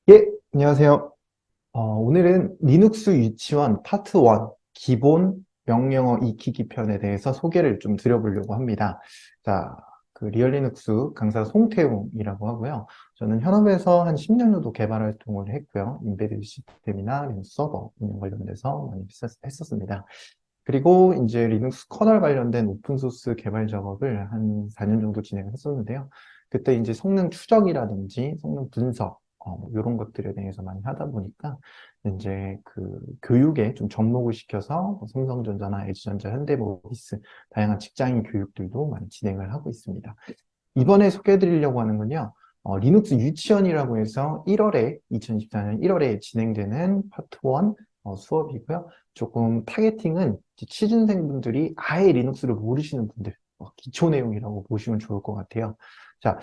예, 안녕하세요. 오늘은 리눅스 유치원 파트 1 기본 명령어 익히기 편에 대해서 소개를 좀 드려보려고 합니다. 자, 그 리얼리눅스 강사 송태웅이라고 하고요. 저는 현업에서 한 10년 정도 개발 활동을 했고요. 인베디드 시스템이나 리눅스 서버 운영 관련돼서 많이 했었습니다. 그리고 이제 리눅스 커널 관련된 오픈소스 개발 작업을 한 4년 정도 진행을 했었는데요. 그때 이제 성능 추적이라든지 성능 분석, 이런 것들에 대해서 많이 하다 보니까 이제 그 교육에 좀 접목을 시켜서 뭐 삼성전자나 LG전자, 현대모비스 다양한 직장인 교육들도 많이 진행을 하고 있습니다. 이번에 소개해드리려고 하는 건요. 리눅스 유치원이라고 해서 2024년 1월에 진행되는 파트 1 수업이고요. 조금 타겟팅은 이제 취준생분들이 아예 리눅스를 모르시는 분들, 기초 내용이라고 보시면 좋을 것 같아요. 자,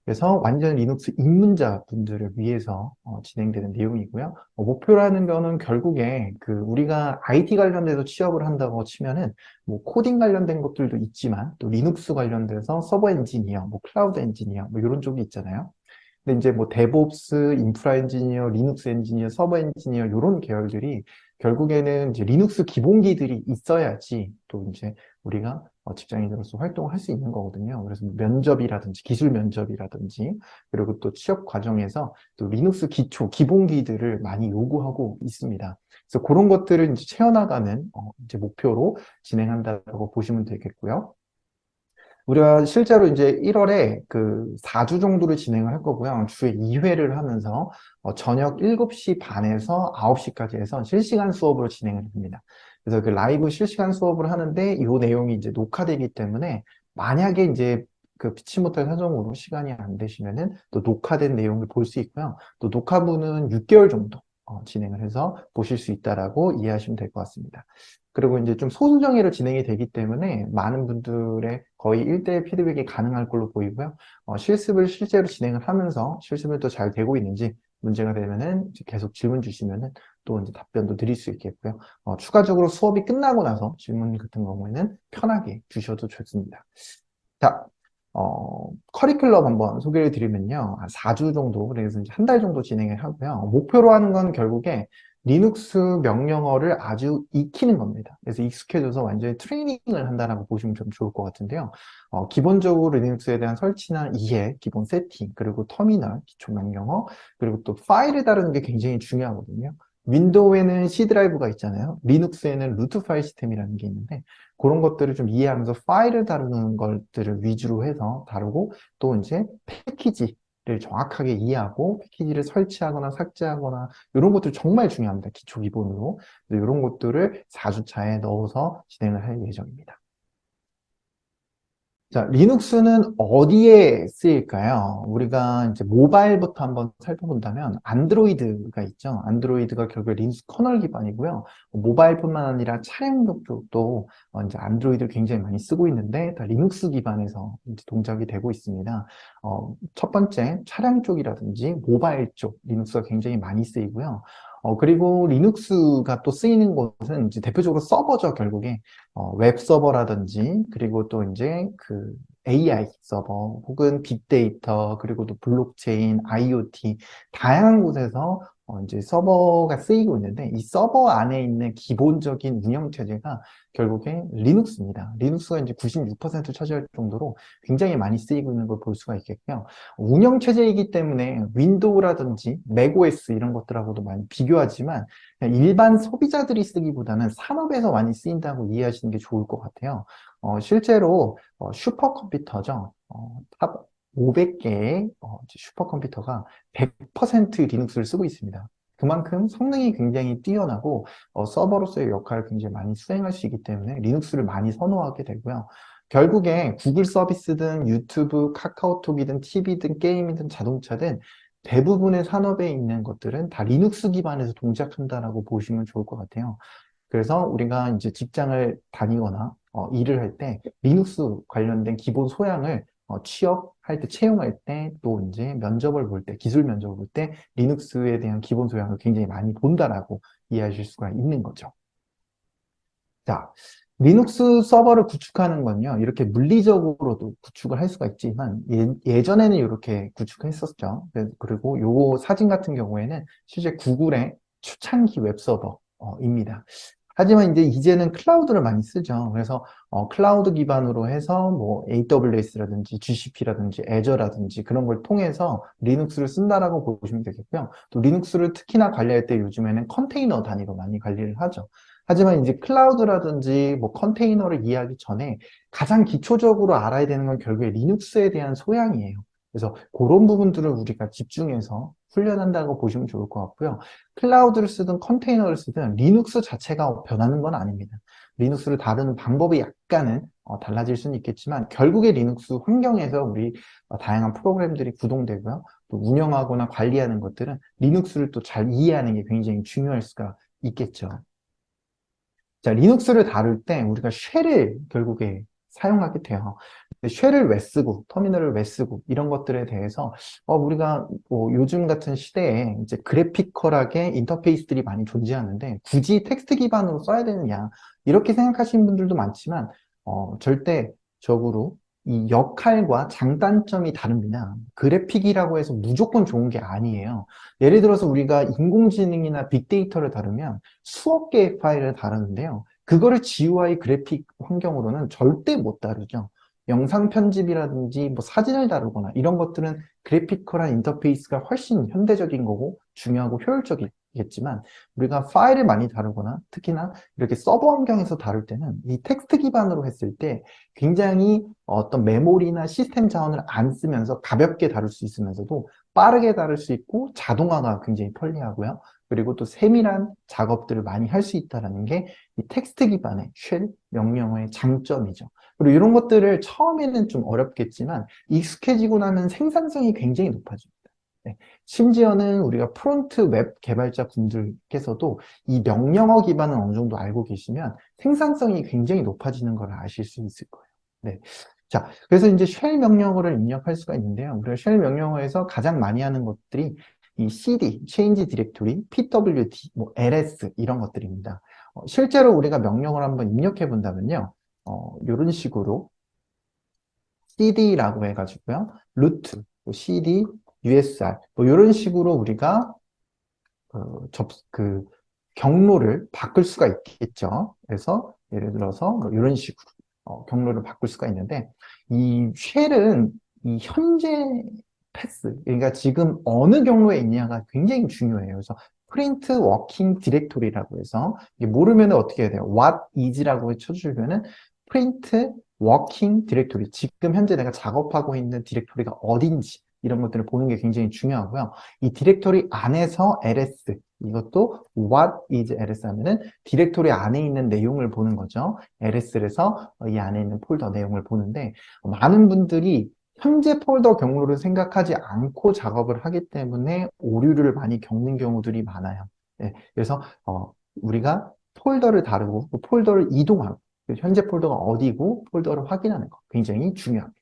그래서 완전 리눅스 입문자 분들을 위해서 진행되는 내용이고요. 목표라는 거는 결국에 그 우리가 IT 관련돼서 취업을 한다고 치면은 뭐 코딩 관련된 것들도 있지만 또 리눅스 관련돼서 서버 엔지니어, 뭐 클라우드 엔지니어 뭐 이런 쪽이 있잖아요. 근데 이제 뭐 데브옵스, 인프라 엔지니어, 리눅스 엔지니어, 서버 엔지니어 이런 계열들이 결국에는 이제 리눅스 기본기들이 있어야지 또 이제 우리가 직장인으로서 활동을 할 수 있는 거거든요. 그래서 뭐 면접이라든지 기술 면접이라든지 그리고 또 취업 과정에서 또 리눅스 기초 기본기들을 많이 요구하고 있습니다. 그래서 그런 것들을 이제 채워나가는 이제 목표로 진행한다고 보시면 되겠고요. 우리가 실제로 이제 1월에 그 4주 정도를 진행을 할 거고요. 주에 2회를 하면서 저녁 7시 반에서 9시까지 해서 실시간 수업으로 진행을 합니다. 그래서 그 라이브 실시간 수업을 하는데 이 내용이 이제 녹화되기 때문에 만약에 이제 그 피치 못할 사정으로 시간이 안 되시면은 또 녹화된 내용을 볼 수 있고요. 또 녹화부는 6개월 정도 진행을 해서 보실 수 있다라고 이해하시면 될 것 같습니다. 그리고 이제 좀 소수정예로 진행이 되기 때문에 많은 분들의 거의 1대1 피드백이 가능할 걸로 보이고요. 실습을 실제로 진행을 하면서 실습을 또 잘 되고 있는지 문제가 되면은 이제 계속 질문 주시면은 또 이제 답변도 드릴 수 있겠고요. 추가적으로 수업이 끝나고 나서 질문 같은 경우에는 편하게 주셔도 좋습니다. 자, 커리큘럼 한번 소개를 드리면요. 한 4주 정도, 그래서 이제 한 달 정도 진행을 하고요. 목표로 하는 건 결국에 리눅스 명령어를 아주 익히는 겁니다. 그래서 익숙해져서 완전히 트레이닝을 한다라고 보시면 좀 좋을 것 같은데요. 기본적으로 리눅스에 대한 설치나 이해, 기본 세팅, 그리고 터미널, 기초 명령어, 그리고 또 파일을 다루는 게 굉장히 중요하거든요. 윈도우에는 C 드라이브가 있잖아요. 리눅스에는 루트 파일 시스템이라는 게 있는데 그런 것들을 좀 이해하면서 파일을 다루는 것들을 위주로 해서 다루고 또 이제 패키지를 정확하게 이해하고 패키지를 설치하거나 삭제하거나 이런 것들 정말 중요합니다. 기초 기본으로. 이런 것들을 4주차에 넣어서 진행을 할 예정입니다. 자, 리눅스는 어디에 쓰일까요? 우리가 이제 모바일부터 한번 살펴본다면 안드로이드가 있죠. 안드로이드가 결국에 리눅스 커널 기반이고요. 모바일뿐만 아니라 차량용 쪽도 이제 안드로이드를 굉장히 많이 쓰고 있는데 다 리눅스 기반에서 이제 동작이 되고 있습니다. 첫 번째 차량 쪽이라든지 모바일 쪽 리눅스가 굉장히 많이 쓰이고요. 그리고 리눅스가 또 쓰이는 곳은 이제 대표적으로 서버죠, 결국에. 웹 서버라든지, 그리고 또 이제 그 AI 서버, 혹은 빅데이터, 그리고 또 블록체인, IoT, 다양한 곳에서 이제 서버가 쓰이고 있는데, 이 서버 안에 있는 기본적인 운영체제가 결국에 리눅스입니다. 리눅스가 이제 96% 차지할 정도로 굉장히 많이 쓰이고 있는 걸 볼 수가 있겠고요. 운영체제이기 때문에 윈도우라든지 맥OS 이런 것들하고도 많이 비교하지만, 그냥 일반 소비자들이 쓰기보다는 산업에서 많이 쓰인다고 이해하시는 게 좋을 것 같아요. 실제로 슈퍼컴퓨터죠. 탑 500개의 슈퍼컴퓨터가 100% 리눅스를 쓰고 있습니다. 그만큼 성능이 굉장히 뛰어나고 서버로서의 역할을 굉장히 많이 수행할 수 있기 때문에 리눅스를 많이 선호하게 되고요. 결국에 구글 서비스든 유튜브, 카카오톡이든 TV든 게임이든 자동차든 대부분의 산업에 있는 것들은 다 리눅스 기반에서 동작한다라고 보시면 좋을 것 같아요. 그래서 우리가 이제 직장을 다니거나 일을 할 때 리눅스 관련된 기본 소양을 취업할 때, 채용할 때, 또 이제 면접을 볼 때, 기술 면접을 볼 때 리눅스에 대한 기본 소양을 굉장히 많이 본다라고 이해하실 수가 있는 거죠. 자, 리눅스 서버를 구축하는 건요, 이렇게 물리적으로도 구축을 할 수가 있지만, 예전에는 이렇게 구축했었죠. 그리고 요 사진 같은 경우에는 실제 구글의 초창기 웹서버입니다. 하지만 이제는 클라우드를 많이 쓰죠. 그래서 클라우드 기반으로 해서 뭐 AWS라든지 GCP라든지 애저라든지 그런 걸 통해서 리눅스를 쓴다라고 보시면 되겠고요. 또 리눅스를 특히나 관리할 때 요즘에는 컨테이너 단위로 많이 관리를 하죠. 하지만 이제 클라우드라든지 뭐 컨테이너를 이해하기 전에 가장 기초적으로 알아야 되는 건 결국에 리눅스에 대한 소양이에요. 그래서 그런 부분들을 우리가 집중해서 훈련한다고 보시면 좋을 것 같고요. 클라우드를 쓰든 컨테이너를 쓰든 리눅스 자체가 변하는 건 아닙니다. 리눅스를 다루는 방법이 약간은 달라질 수는 있겠지만 결국에 리눅스 환경에서 우리 다양한 프로그램들이 구동되고요. 또 운영하거나 관리하는 것들은 리눅스를 또 잘 이해하는 게 굉장히 중요할 수가 있겠죠. 자, 리눅스를 다룰 때 우리가 쉘을 결국에 사용하게 돼요. 근데 쉘을 왜 쓰고, 터미널을 왜 쓰고, 이런 것들에 대해서, 우리가 뭐 요즘 같은 시대에 이제 그래피컬하게 인터페이스들이 많이 존재하는데, 굳이 텍스트 기반으로 써야 되느냐, 이렇게 생각하시는 분들도 많지만, 절대적으로 이 역할과 장단점이 다릅니다. 그래픽이라고 해서 무조건 좋은 게 아니에요. 예를 들어서 우리가 인공지능이나 빅데이터를 다루면 수억 개의 파일을 다루는데요. 그거를 GUI 그래픽 환경으로는 절대 못 다루죠. 영상 편집이라든지 뭐 사진을 다루거나 이런 것들은 그래피컬한 인터페이스가 훨씬 현대적인 거고 중요하고 효율적이겠지만 우리가 파일을 많이 다루거나 특히나 이렇게 서버 환경에서 다룰 때는 이 텍스트 기반으로 했을 때 굉장히 어떤 메모리나 시스템 자원을 안 쓰면서 가볍게 다룰 수 있으면서도 빠르게 다룰 수 있고 자동화가 굉장히 편리하고요. 그리고 또 세밀한 작업들을 많이 할 수 있다는 게 이 텍스트 기반의 쉘 명령어의 장점이죠. 그리고 이런 것들을 처음에는 좀 어렵겠지만 익숙해지고 나면 생산성이 굉장히 높아집니다. 네. 심지어는 우리가 프론트 웹 개발자 분들께서도 이 명령어 기반은 어느 정도 알고 계시면 생산성이 굉장히 높아지는 걸 아실 수 있을 거예요. 네. 자, 그래서 이제 쉘 명령어를 입력할 수가 있는데요. 우리가 쉘 명령어에서 가장 많이 하는 것들이 이 cd, change directory, pwd, 뭐 ls 이런 것들입니다. 실제로 우리가 명령을 한번 입력해 본다면요. 이런 식으로 cd라고 해가지고요. root, cd, usr 뭐 이런 식으로 우리가 그 경로를 바꿀 수가 있겠죠. 그래서 예를 들어서 뭐 이런 식으로 경로를 바꿀 수가 있는데 이 쉘은 이 현재 패스, 그러니까 지금 어느 경로에 있냐가 굉장히 중요해요. 그래서 print working directory라고 해서 이게 모르면 어떻게 해야 돼요? what is라고 쳐주면은 print working directory, 지금 현재 내가 작업하고 있는 디렉토리가 어딘지 이런 것들을 보는 게 굉장히 중요하고요. 이 디렉토리 안에서 ls, 이것도 what is ls 하면은 디렉토리 안에 있는 내용을 보는 거죠. ls에서 이 안에 있는 폴더 내용을 보는데 많은 분들이 현재 폴더 경로를 생각하지 않고 작업을 하기 때문에 오류를 많이 겪는 경우들이 많아요. 네, 그래서 우리가 폴더를 다루고 폴더를 이동하고 현재 폴더가 어디고 폴더를 확인하는 거 굉장히 중요합니다.